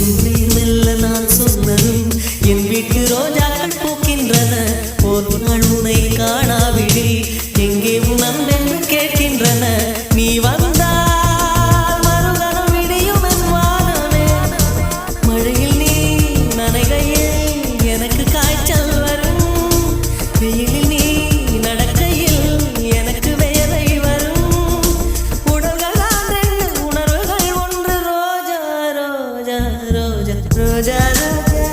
உன்னை மெல்ல நான் சொன்னதும் என் வீட்டு ரோஜாக்கள் பூக்கின்றன. ஒரு நாள் உன்னை காணாவிடில் எங்கே உன் அன்பென்று கேட்கின்றன. நீ வந்தால் மறுகணம் விடியும் என் வானமே. மழையில் நீ நனைகையில் எனக்கு காய்ச்சல் வரும். வெயிலில் நீ நடக்கையில் எனக்கு வேலை வரும். உடல்கள் ரெண்டு உணர்வுகள் ஒன்று. ரோஜா ரோஜா ரோஜா ரோஜா ரோஜா